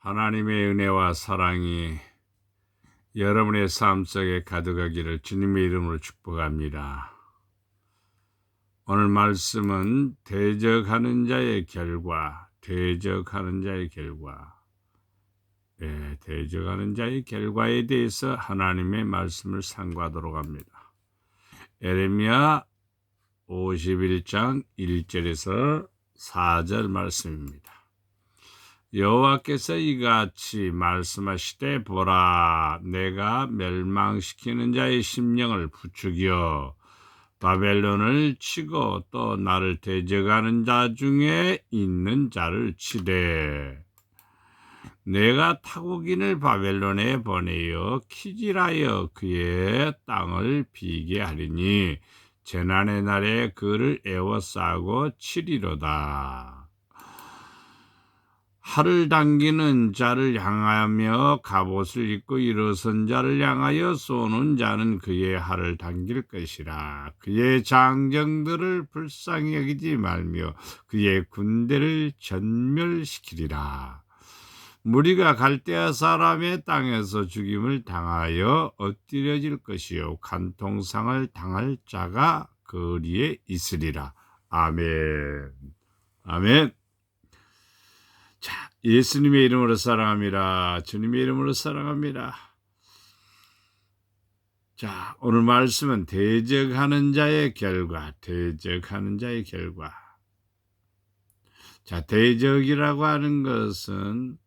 하나님의 은혜와 사랑이 여러분의 삶 속에 가득하기를 주님의 이름으로 축복합니다. 오늘 말씀은 대적하는 자의 결과, 대적하는 자의 결과에 대해서 하나님의 말씀을 상고하도록 합니다. 에레미야 51장 1절에서 4절 말씀입니다. 여호와께서 이같이 말씀하시되 보라, 내가 멸망시키는 자의 심령을 부추겨 바벨론을 치고 또 나를 대적하는 자 중에 있는 자를 치되 내가 타국인을 바벨론에 보내어 키질하여 그의 땅을 비게 하리니 재난의 날에 그를 애워싸고 치리로다. 활을 당기는 자를 향하며 갑옷을 입고 일어선 자를 향하여 쏘는 자는 그의 활을 당길 것이라. 그의 장정들을 불쌍히 여기지 말며 그의 군대를 전멸시키리라. 무리가 갈대아 사람의 땅에서 죽임을 당하여 엎드려질 것이요 간통상을 당할 자가 거리에 있으리라. 아멘. 아멘. 자, 예수님의 이름으로 사랑합니다. 주님의 이름으로 사랑합니다. 자, 오늘 말씀은 대적하는 자의 결과, 대적하는 자의 결과. 자, 대적이라고 하는 것은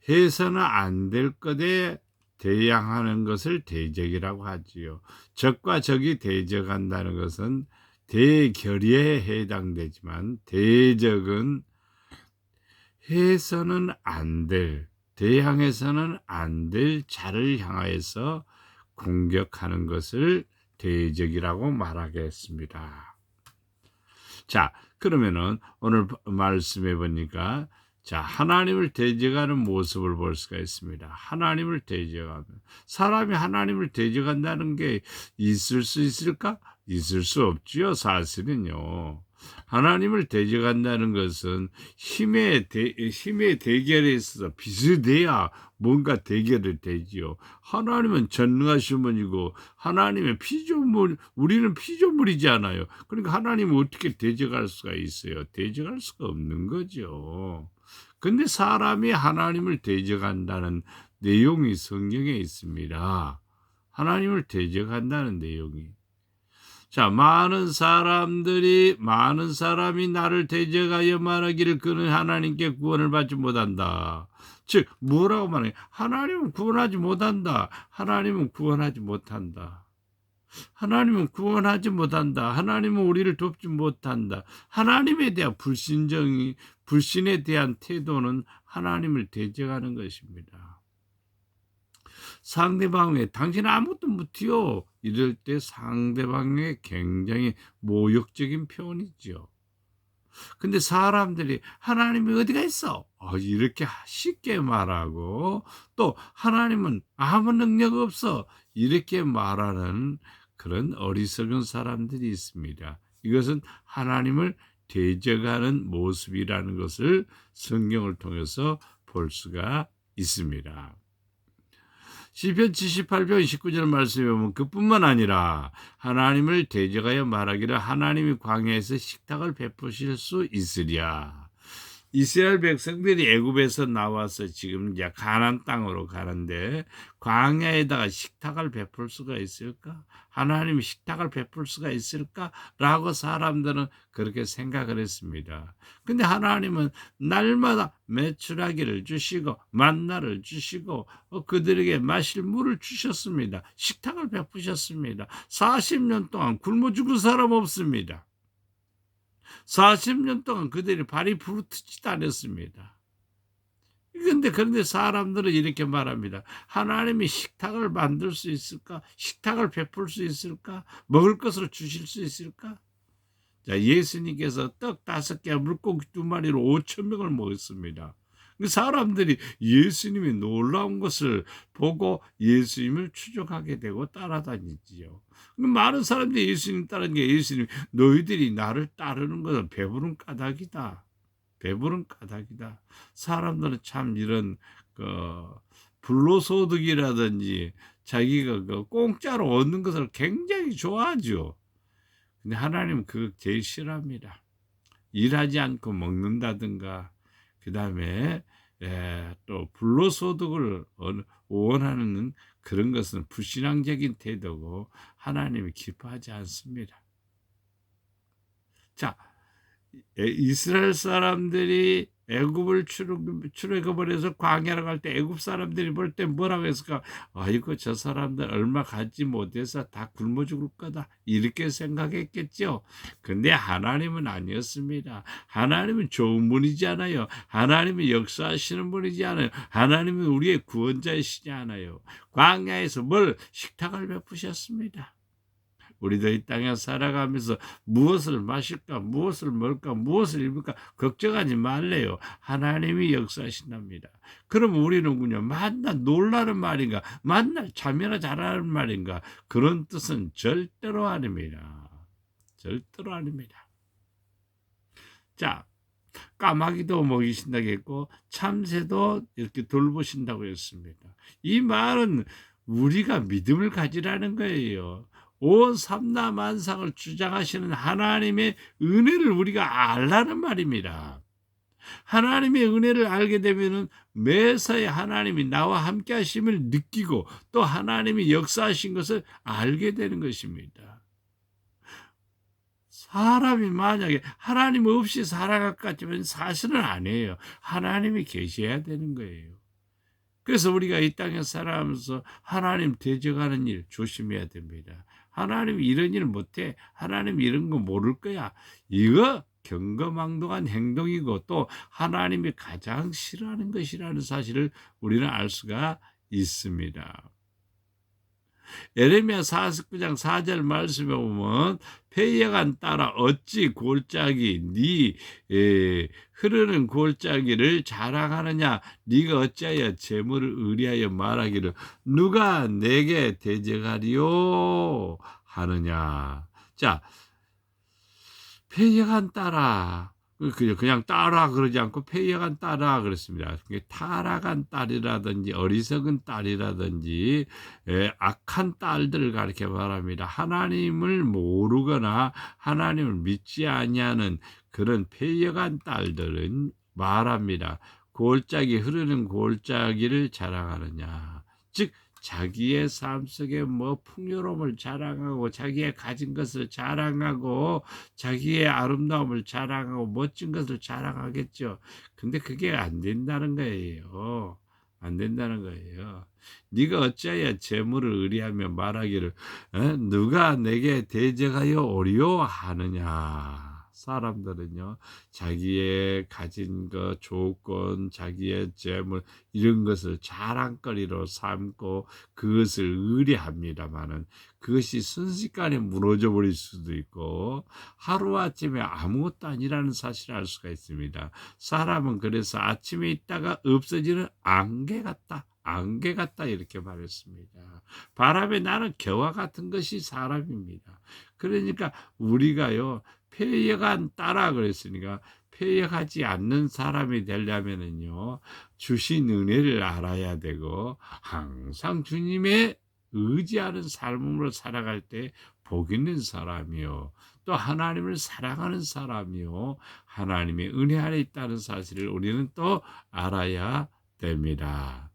해서는 안 될 것에 대항하는 것을 대적이라고 하지요. 적과 적이 대적한다는 것은 대결에 해당되지만 대적은 해서는 안 될, 대항해서는 안 될 자를 향하여서 공격하는 것을 대적이라고 말하겠습니다. 자, 그러면은 오늘 말씀해 보니까 자, 하나님을 대적하는 모습을 볼 수가 있습니다. 하나님을 대적하는 사람이 하나님을 대적한다는 게 있을 수 있을까? 있을 수 없지요. 사실은요. 하나님을 대적한다는 것은 힘의 대결에 있어서 비슷해야 뭔가 대결이 되지요. 하나님은 전능하신 분이고 하나님의 피조물, 우리는 피조물이지 않아요. 그러니까 하나님은 어떻게 대적할 수가 있어요? 대적할 수가 없는 거죠. 근데 사람이 하나님을 대적한다는 내용이 성경에 있습니다. 하나님을 대적한다는 내용이. 자, 많은 사람이 나를 대적하여 말하기를 그는 하나님께 구원을 받지 못한다. 즉, 뭐라고 말해? 하나님은 구원하지 못한다. 하나님은 구원하지 못한다. 하나님은 구원하지 못한다. 하나님은 우리를 돕지 못한다. 하나님에 대한 불신에 대한 태도는 하나님을 대적하는 것입니다. 상대방에 당신은 아무것도 못해요. 이럴 때 상대방에 굉장히 모욕적인 표현이죠. 근데 사람들이 하나님이 어디가 있어? 이렇게 쉽게 말하고 또 하나님은 아무 능력 없어. 이렇게 말하는 그런 어리석은 사람들이 있습니다. 이것은 하나님을 대적하는 모습이라는 것을 성경을 통해서 볼 수가 있습니다. 시편 78편 19절 말씀에 보면 그뿐만 아니라 하나님을 대적하여 말하기를 하나님이 광야에서 식탁을 베푸실 수 있으랴. 이스라엘 백성들이 애굽에서 나와서 지금 이제 가나안 땅으로 가는데 광야에다가 식탁을 베풀 수가 있을까? 하나님이 식탁을 베풀 수가 있을까라고 사람들은 그렇게 생각을 했습니다. 근데 하나님은 날마다 메추라기를 주시고 만나를 주시고 그들에게 마실 물을 주셨습니다. 식탁을 베푸셨습니다. 40년 동안 굶어 죽은 사람 없습니다. 40년 동안 그들이 발이 부르트지도 않았습니다. 그런데 사람들은 이렇게 말합니다. 하나님이 식탁을 만들 수 있을까? 식탁을 베풀 수 있을까? 먹을 것을 주실 수 있을까? 자, 예수님께서 떡 5개, 물고기 2마리로 5,000명을 먹였습니다. 사람들이 예수님의 놀라운 것을 보고 예수님을 추종하게 되고 따라다니지요. 많은 사람들이 예수님 따르는 게 예수님, 너희들이 나를 따르는 것은 배부른 까닭이다. 배부른 까닭이다. 사람들은 참 이런 그 불로소득이라든지 자기가 그 공짜로 얻는 것을 굉장히 좋아하죠. 근데 하나님은 그거 제일 싫어합니다. 일하지 않고 먹는다든가 그다음에 또 불로소득을 원하는 그런 것은 불신앙적인 태도고 하나님이 기뻐하지 않습니다. 자, 이스라엘 사람들이 애굽을 출애굽을 해서 광야로 갈 때 애굽 사람들이 볼 때 뭐라고 했을까? 아이고 저 사람들 얼마 갖지 못해서 다 굶어 죽을 거다 이렇게 생각했겠죠. 근데 하나님은 아니었습니다. 하나님은 좋은 분이잖아요. 하나님은 역사하시는 분이잖아요. 하나님은 우리의 구원자이시지 않아요. 광야에서 뭘 식탁을 베푸셨습니다. 우리도 이 땅에 살아가면서 무엇을 마실까, 무엇을 먹을까, 무엇을 입을까 걱정하지 말래요. 하나님이 역사하신답니다. 그럼 우리는군요. 만날 놀라는 말인가, 만날 참여나 잘하는 말인가, 그런 뜻은 절대로 아닙니다. 절대로 아닙니다. 자, 까마귀도 먹이신다고 했고 참새도 이렇게 돌보신다고 했습니다. 이 말은 우리가 믿음을 가지라는 거예요. 온 삼라만상을 주장하시는 하나님의 은혜를 우리가 알라는 말입니다. 하나님의 은혜를 알게 되면은 매사에 하나님이 나와 함께 하심을 느끼고 또 하나님이 역사하신 것을 알게 되는 것입니다. 사람이 만약에 하나님 없이 살아갈 것 같지만 사실은 아니에요. 하나님이 계셔야 되는 거예요. 그래서 우리가 이 땅에 살아가면서 하나님 대적하는 일 조심해야 됩니다. 하나님 이런 일 못해. 하나님 이런 거 모를 거야. 이거 경거망동한 행동이고 또 하나님이 가장 싫어하는 것이라는 사실을 우리는 알 수가 있습니다. 예레미야 49장 4절 말씀에 보면 패여간 딸아 어찌 골짜기 흐르는 골짜기를 자랑하느냐 네가 어찌하여 재물을 의리하여 말하기를 누가 내게 대적하리요 하느냐. 자, 패여간 딸아 그냥 딸아 그러지 않고 패여간 딸아 그랬습니다. 타락한 딸이라든지 어리석은 딸이라든지 악한 딸들을 가리켜 말합니다. 하나님을 모르거나 하나님을 믿지 아니하는 그런 패여간 딸들은 말합니다. 골짜기 흐르는 골짜기를 자랑하느냐. 즉 자기의 삶 속에 뭐 풍요로움을 자랑하고 자기의 가진 것을 자랑하고 자기의 아름다움을 자랑하고 멋진 것을 자랑하겠죠. 근데 그게 안 된다는 거예요. 안 된다는 거예요. 네가 어찌하여 재물을 의리하며 말하기를 누가 내게 대적하여 오리요 하느냐. 사람들은요 자기의 가진 것 조건 자기의 재물 이런 것을 자랑거리로 삼고 그것을 의뢰합니다마는 그것이 순식간에 무너져 버릴 수도 있고 하루아침에 아무것도 아니라는 사실을 알 수가 있습니다. 사람은 그래서 아침에 있다가 없어지는 안개 같다. 안개 같다 이렇게 말했습니다. 바람에 나는 겨와 같은 것이 사람입니다. 그러니까 우리가요 패역한 따라 그랬으니까 패역하지 않는 사람이 되려면은요 주신 은혜를 알아야 되고 항상 주님의 의지하는 삶으로 살아갈 때 복 있는 사람이요 또 하나님을 사랑하는 사람이요 하나님의 은혜 안에 있다는 사실을 우리는 또 알아야 됩니다.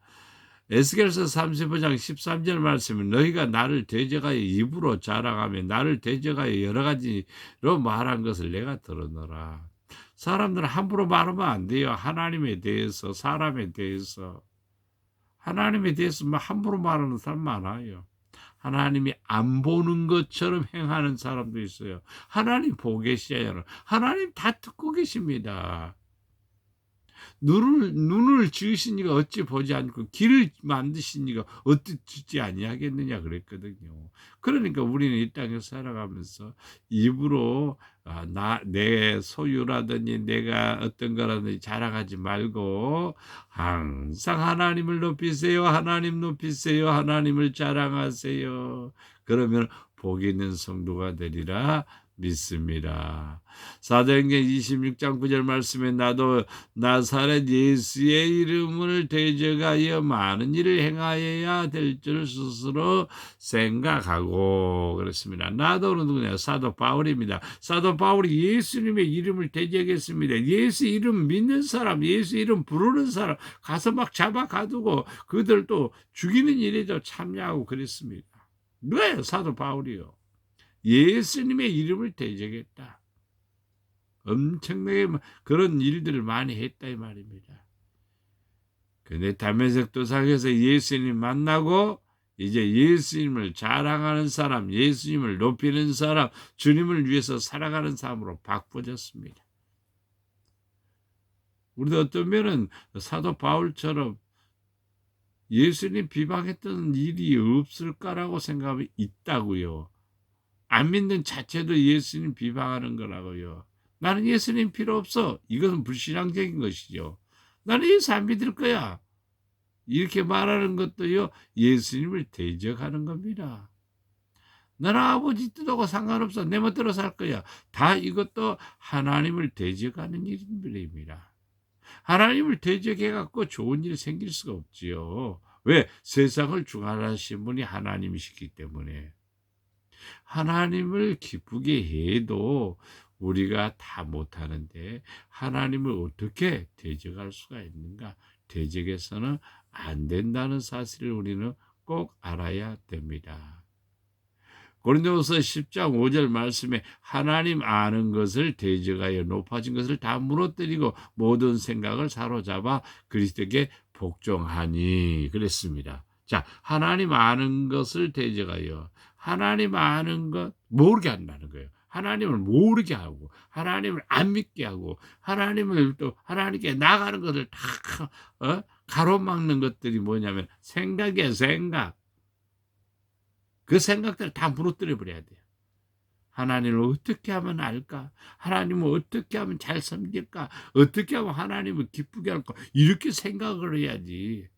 에스겔서 35장 13절 말씀은 너희가 나를 대적하여 입으로 자랑하며 나를 대적하여 여러 가지로 말한 것을 내가 들었노라. 사람들은 함부로 말하면 안 돼요. 하나님에 대해서 사람에 대해서 하나님에 대해서 함부로 말하는 사람 많아요. 하나님이 안 보는 것처럼 행하는 사람도 있어요. 하나님 보고 계시잖아요. 하나님 다 듣고 계십니다. 눈을 지으신 이가 어찌 보지 않고 길을 만드신 이가 어찌 듣지 아니하겠느냐 그랬거든요. 그러니까 우리는 이 땅에 살아가면서 입으로 내 소유라든지 내가 어떤 거라든지 자랑하지 말고 항상 하나님을 높이세요. 하나님 높이세요. 하나님을 자랑하세요. 그러면 복 있는 성도가 되리라 믿습니다. 사도행전 26장 9절 말씀에 나도 나사렛 예수의 이름을 대적하여 많은 일을 행하여야 될 줄 스스로 생각하고 그렇습니다. 나도는 누구냐? 사도 바울입니다. 사도 바울이 예수님의 이름을 대적했습니다. 예수 이름 믿는 사람, 예수 이름 부르는 사람 가서 막 잡아 가두고 그들 또 죽이는 일에도 참여하고 그랬습니다. 누가요? 사도 바울이요. 예수님의 이름을 대적했다. 엄청나게 그런 일들을 많이 했다 이 말입니다. 근데 담에색 도상에서 예수님 만나고 이제 예수님을 자랑하는 사람, 예수님을 높이는 사람, 주님을 위해서 살아가는 사람으로 바꿔졌습니다. 우리도 어떤 면은 사도 바울처럼 예수님 비방했던 일이 없을까라고 생각이 있다고요. 안 믿는 자체도 예수님 비방하는 거라고요. 나는 예수님 필요 없어. 이것은 불신앙적인 것이죠. 나는 예수 안 믿을 거야. 이렇게 말하는 것도요. 예수님을 대적하는 겁니다. 나는 아버지 뜻하고 상관없어. 내 멋대로 살 거야. 다 이것도 하나님을 대적하는 일입니다. 하나님을 대적해갖고 좋은 일이 생길 수가 없지요. 왜? 세상을 주관하신 분이 하나님이시기 때문에. 하나님을 기쁘게 해도 우리가 다 못하는데 하나님을 어떻게 대적할 수가 있는가? 대적해서는 안 된다는 사실을 우리는 꼭 알아야 됩니다. 고린도후서 10장 5절 말씀에 하나님 아는 것을 대적하여 높아진 것을 다 무너뜨리고 모든 생각을 사로잡아 그리스도께 복종하니 그랬습니다. 자, 하나님 아는 것을 대적하여 하나님 아는 것 모르게 한다는 거예요. 하나님을 모르게 하고 하나님을 안 믿게 하고 하나님을 또 하나님께 나가는 것을 다 가로막는 것들이 뭐냐면 생각이에요. 생각. 그 생각들을 다 무너뜨려 버려야 돼요. 하나님을 어떻게 하면 알까? 하나님을 어떻게 하면 잘 섬길까? 어떻게 하면 하나님을 기쁘게 할까? 이렇게 생각을 해야지.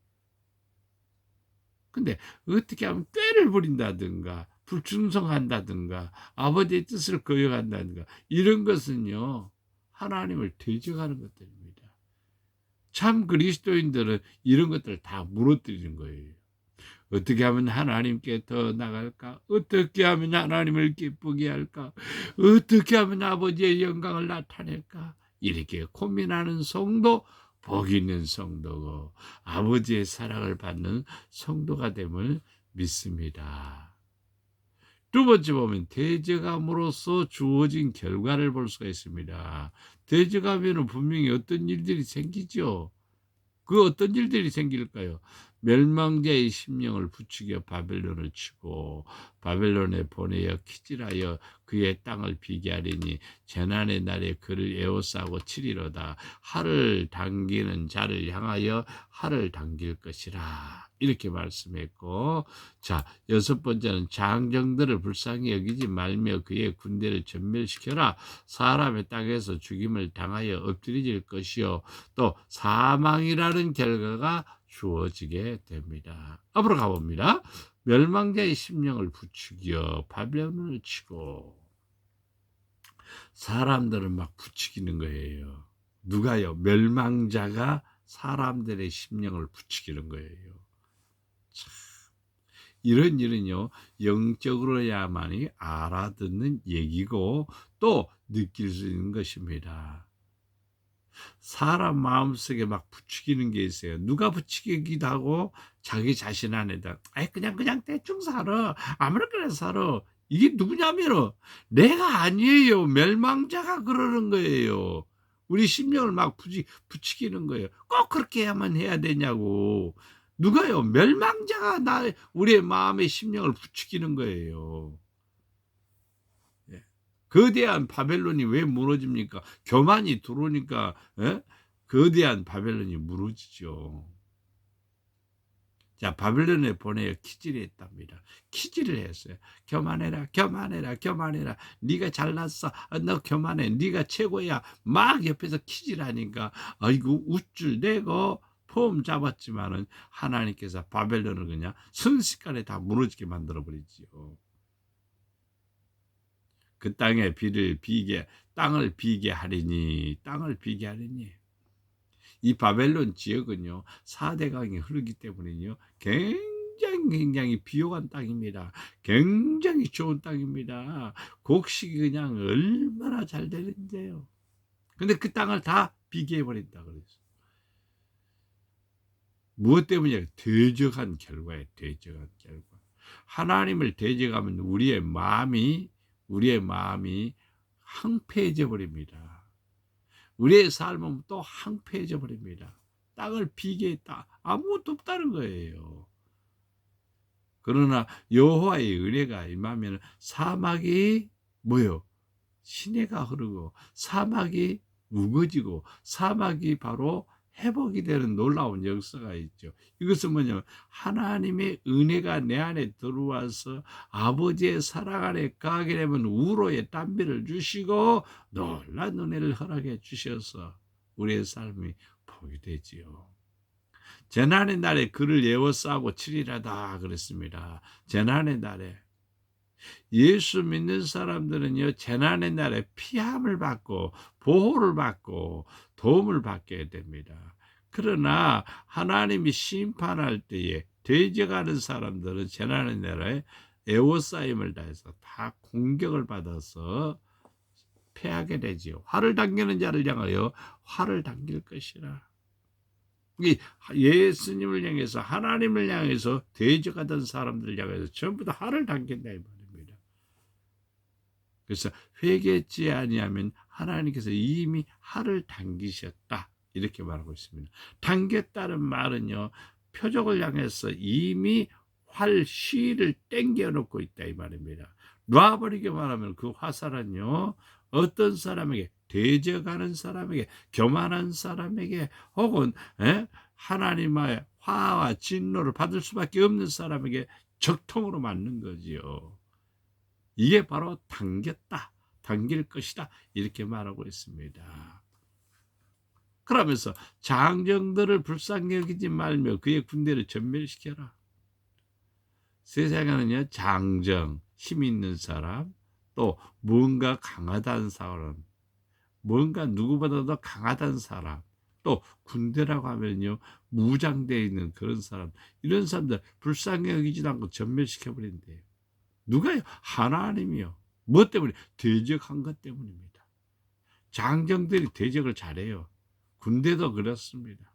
근데 어떻게 하면 꾀를 부린다든가 불충성한다든가 아버지의 뜻을 거역한다든가 이런 것은요. 하나님을 대적하는 것들입니다. 참 그리스도인들은 이런 것들을 다 무너뜨리는 거예요. 어떻게 하면 하나님께 더 나갈까? 어떻게 하면 하나님을 기쁘게 할까? 어떻게 하면 아버지의 영광을 나타낼까? 이렇게 고민하는 성도, 복 있는 성도고 아버지의 사랑을 받는 성도가 됨을 믿습니다. 두 번째 보면 대적함으로써 주어진 결과를 볼 수가 있습니다. 대적하면 분명히 어떤 일들이 생기죠. 그 어떤 일들이 생길까요? 멸망자의 심령을 부추겨 바벨론을 치고 바벨론에 보내어 키질하여 그의 땅을 비게 하리니 재난의 날에 그를 에워싸고 치리로다. 칼을 당기는 자를 향하여 칼을 당길 것이라. 이렇게 말씀했고, 자, 여섯 번째는 장정들을 불쌍히 여기지 말며 그의 군대를 전멸시켜라. 사람의 땅에서 죽임을 당하여 엎드려질 것이요 또 사망이라는 결과가 주어지게 됩니다. 앞으로 가봅니다. 멸망자의 심령을 부추겨 바벨론을 치고 사람들을 막 부추기는 거예요. 누가요? 멸망자가 사람들의 심령을 부추기는 거예요. 참, 이런 일은요 영적으로야만이 알아듣는 얘기고 또 느낄 수 있는 것입니다. 사람 마음속에 막 부추기는 게 있어요. 누가 부추기기도 하고 자기 자신 안에다 그냥 대충 살아. 아무렇게나 살아. 이게 누구냐면은 내가 아니에요. 멸망자가 그러는 거예요. 우리 심령을 막 부추기는 거예요. 꼭 그렇게 해야만 해야 되냐고. 누가요? 멸망자가 우리의 마음의 심령을 부추기는 거예요. 거대한 바벨론이 왜 무너집니까? 교만이 들어오니까 거대한 바벨론이 무너지죠. 자, 바벨론에 보내어 키질했답니다. 키질을 했어요. 교만해라, 교만해라, 교만해라. 네가 잘났어. 너 교만해. 네가 최고야. 막 옆에서 키질하니까 아이고 웃줄 내고 폼 잡았지만은 하나님께서 바벨론을 그냥 순식간에 다 무너지게 만들어 버리지요. 그 땅에 비를 비게 땅을 비게 하리니 땅을 비게 하리니. 이 바벨론 지역은요 4대 강이 흐르기 때문에요 굉장히 비옥한 땅입니다. 굉장히 좋은 땅입니다. 곡식이 그냥 얼마나 잘 되는데요. 근데 그 땅을 다 비게 해버린다 그랬어. 무엇 때문이냐? 대적한 결과에 대적한 결과. 하나님을 대적하면 우리의 마음이 황폐해져 버립니다. 우리의 삶은 또 황폐해져 버립니다. 땅을 비게 했다. 아무것도 없다는 거예요. 그러나 여호와의 은혜가 임하면 사막이 뭐요? 시내가 흐르고 사막이 우거지고 사막이 바로 회복이 되는 놀라운 역사가 있죠. 이것은 뭐냐면 하나님의 은혜가 내 안에 들어와서 아버지의 사랑 안에 가게 되면 우로의 담비를 주시고 놀라운 은혜를 허락해 주셔서 우리의 삶이 복이 되지요. 재난의 날에 그를 예워싸고 치리라다 그랬습니다. 재난의 날에 예수 믿는 사람들은요 재난의 날에 피함을 받고 보호를 받고 도움을 받게 됩니다. 그러나 하나님이 심판할 때에 대적하는 사람들은 재난의 날에 애워싸임을 다해서 다 공격을 받아서 패하게 되지요. 활을 당기는 자를 향하여 활을 당길 것이라. 예수님을 향해서 하나님을 향해서 대적하던 사람들을 향해서 전부 다 활을 당긴다 이 말입니다. 그래서 회개치 아니하면 하나님께서 이미 활을 당기셨다 이렇게 말하고 있습니다. 당겼다는 말은요 표적을 향해서 이미 활 시를 땡겨 놓고 있다 이 말입니다. 놔버리게 말하면 그 화살은요 어떤 사람에게 대적하는 사람에게 교만한 사람에게 혹은 하나님의 화와 진노를 받을 수밖에 없는 사람에게 적통으로 맞는 거지요. 이게 바로 당겼다, 당길 것이다 이렇게 말하고 있습니다. 그러면서 장정들을 불쌍히 여기지 말며 그의 군대를 전멸시켜라. 세상에는요 장정, 힘 있는 사람, 또 뭔가 강하다는 사람, 뭔가 누구보다 더 강하다는 사람, 또 군대라고 하면요 무장되어 있는 그런 사람, 이런 사람들 불쌍히 여기지도 않고 전멸시켜버린대요. 누가요? 하나님이요. 뭐 때문에? 대적한 것 때문입니다. 장정들이 대적을 잘해요. 군대도 그렇습니다.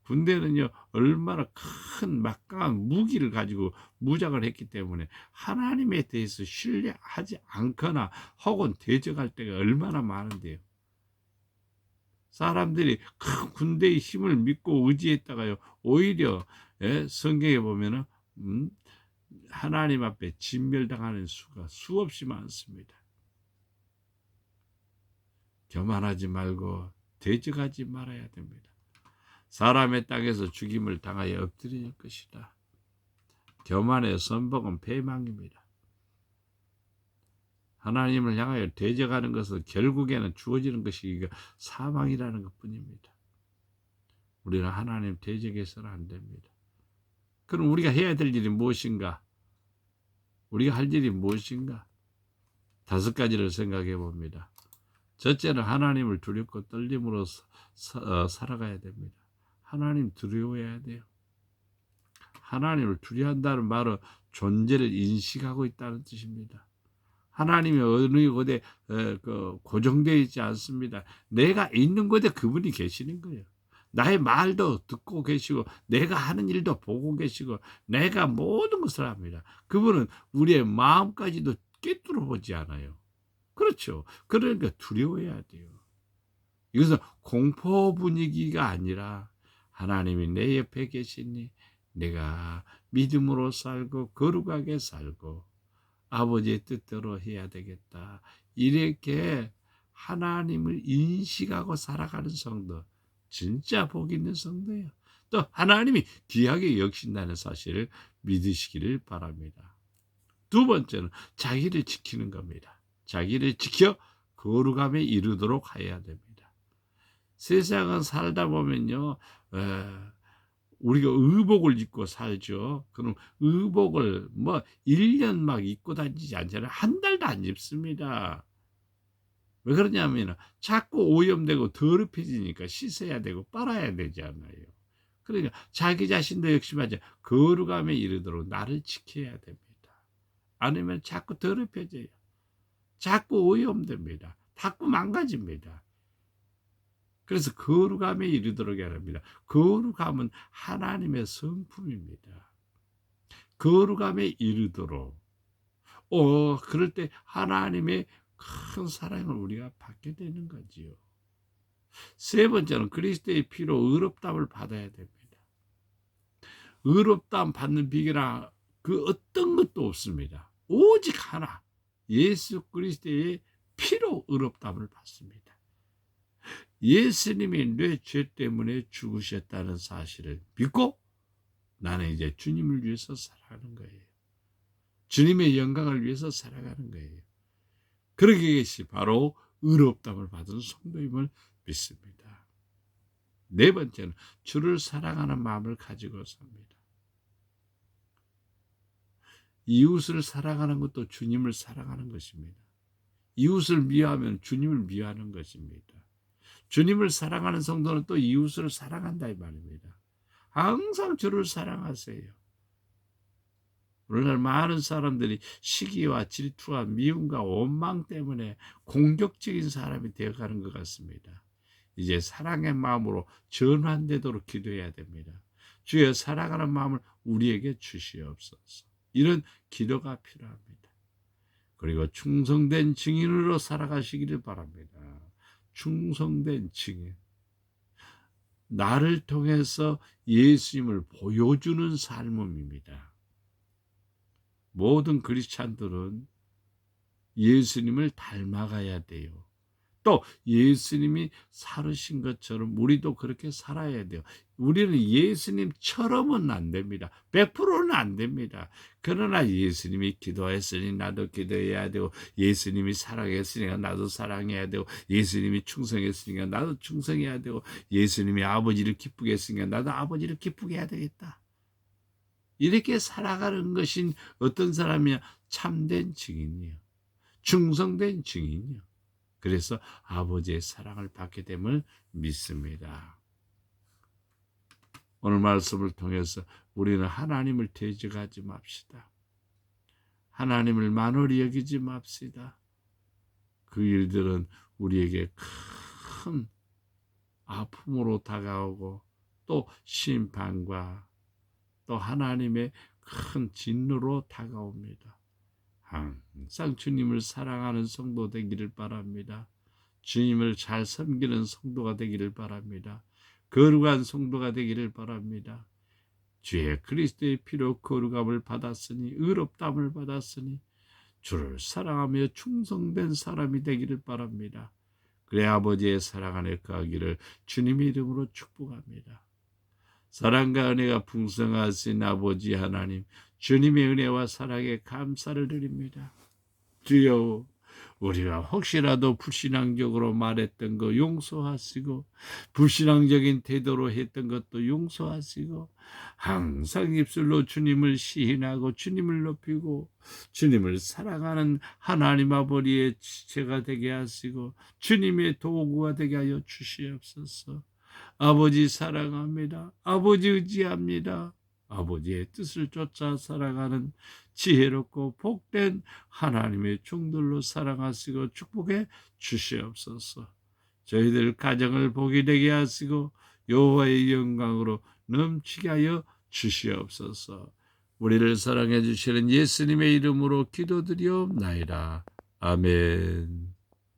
군대는요 얼마나 큰 막강한 무기를 가지고 무장을 했기 때문에 하나님에 대해서 신뢰하지 않거나 혹은 대적할 때가 얼마나 많은데요. 사람들이 큰 군대의 힘을 믿고 의지했다가요 오히려 성경에 보면은 하나님 앞에 진멸당하는 수가 수없이 많습니다. 교만하지 말고 대적하지 말아야 됩니다. 사람의 땅에서 죽임을 당하여 엎드릴 것이다. 교만의 선봉은 패망입니다. 하나님을 향하여 대적하는 것은 결국에는 주어지는 것이 사망이라는 것뿐입니다. 우리는 하나님 대적해서는 안 됩니다. 그럼 우리가 해야 될 일이 무엇인가? 우리가 할 일이 무엇인가? 5가지를 생각해 봅니다. 첫째는 하나님을 두렵고 떨림으로 살아가야 됩니다. 하나님 두려워해야 돼요. 하나님을 두려워한다는 말은 존재를 인식하고 있다는 뜻입니다. 하나님이 어느 곳에 고정되어 있지 않습니다. 내가 있는 곳에 그분이 계시는 거예요. 나의 말도 듣고 계시고 내가 하는 일도 보고 계시고 내가 모든 것을 합니다. 그분은 우리의 마음까지도 꿰뚫어 보지 않아요. 그렇죠. 그러니까 두려워해야 돼요. 이것은 공포 분위기가 아니라 하나님이 내 옆에 계시니 내가 믿음으로 살고 거룩하게 살고 아버지의 뜻대로 해야 되겠다. 이렇게 하나님을 인식하고 살아가는 성도, 진짜 복 있는 성도예요. 또 하나님이 귀하게 여기신다는 사실을 믿으시기를 바랍니다. 2번째는 자기를 지키는 겁니다. 자기를 지켜 거룩함에 이르도록 해야 됩니다. 세상은 살다 보면요 우리가 의복을 입고 살죠. 그럼 의복을 1년 막 입고 다니지 않잖아요. 한 달도 안 입습니다. 왜 그러냐면은 자꾸 오염되고 더럽혀지니까 씻어야 되고 빨아야 되잖아요. 그러니까 자기 자신도 역시 마찬 거룩함에 이르도록 나를 지켜야 됩니다. 아니면 자꾸 더럽혀져요. 자꾸 오염됩니다. 자꾸 망가집니다. 그래서 거룩함에 이르도록 해야 합니다. 거룩함은 하나님의 성품입니다. 거룩함에 이르도록 그럴 때 하나님의 큰 사랑을 우리가 받게 되는 거지요. 세 번째는 그리스도의 피로 의롭다함을 받아야 됩니다. 의롭다함 받는 비결은 그 어떤 것도 없습니다. 오직 하나, 예수 그리스도의 피로 의롭다함을 받습니다. 예수님이 내 죄 때문에 죽으셨다는 사실을 믿고 나는 이제 주님을 위해서 살아가는 거예요. 주님의 영광을 위해서 살아가는 거예요. 그러기 것이 바로 의롭다함을 받은 성도임을 믿습니다. 네 번째는 주를 사랑하는 마음을 가지고 삽니다. 이웃을 사랑하는 것도 주님을 사랑하는 것입니다. 이웃을 미워하면 주님을 미워하는 것입니다. 주님을 사랑하는 성도는 또 이웃을 사랑한다 이 말입니다. 항상 주를 사랑하세요. 오늘날 많은 사람들이 시기와 질투와 미움과 원망 때문에 공격적인 사람이 되어가는 것 같습니다. 이제 사랑의 마음으로 전환되도록 기도해야 됩니다. 주여 사랑하는 마음을 우리에게 주시옵소서. 이런 기도가 필요합니다. 그리고 충성된 증인으로 살아가시기를 바랍니다. 충성된 증인. 나를 통해서 예수님을 보여주는 삶입니다. 모든 크리스찬들은 예수님을 닮아가야 돼요. 또 예수님이 살으신 것처럼 우리도 그렇게 살아야 돼요. 우리는 예수님처럼은 안 됩니다. 100%는 안 됩니다. 그러나 예수님이 기도했으니 나도 기도해야 되고, 예수님이 사랑했으니까 나도 사랑해야 되고, 예수님이 충성했으니까 나도 충성해야 되고, 예수님이 아버지를 기쁘게 했으니까 나도 아버지를 기쁘게 해야 되겠다. 이렇게 살아가는 것인 어떤 사람이야? 참된 증인이요. 충성된 증인이요. 그래서 아버지의 사랑을 받게 됨을 믿습니다. 오늘 말씀을 통해서 우리는 하나님을 대적하지 맙시다. 하나님을 만홀히 여기지 맙시다. 그 일들은 우리에게 큰 아픔으로 다가오고 또 심판과 또 하나님의 큰 진노로 다가옵니다. 항상 주님을 사랑하는 성도 되기를 바랍니다. 주님을 잘 섬기는 성도가 되기를 바랍니다. 거룩한 성도가 되기를 바랍니다. 주의 그리스도의 피로 거룩함을 받았으니, 의롭다함을 받았으니 주를 사랑하며 충성된 사람이 되기를 바랍니다. 그래 아버지의 사랑 안에 거하기를 주님의 이름으로 축복합니다. 사랑과 은혜가 풍성하신 아버지 하나님, 주님의 은혜와 사랑에 감사를 드립니다. 주여, 우리가 혹시라도 불신앙적으로 말했던 거 용서하시고, 불신앙적인 태도로 했던 것도 용서하시고, 항상 입술로 주님을 시인하고 주님을 높이고 주님을 사랑하는 하나님 아버지의 지체가 되게 하시고 주님의 도구가 되게 하여 주시옵소서. 아버지 사랑합니다. 아버지 의지합니다. 아버지의 뜻을 쫓아 살아가는 지혜롭고 복된 하나님의 종들로 사랑하시고 축복해 주시옵소서. 저희들 가정을 복이 되게 하시고 여호와의 영광으로 넘치게 하여 주시옵소서. 우리를 사랑해 주시는 예수님의 이름으로 기도드리옵나이다. 아멘.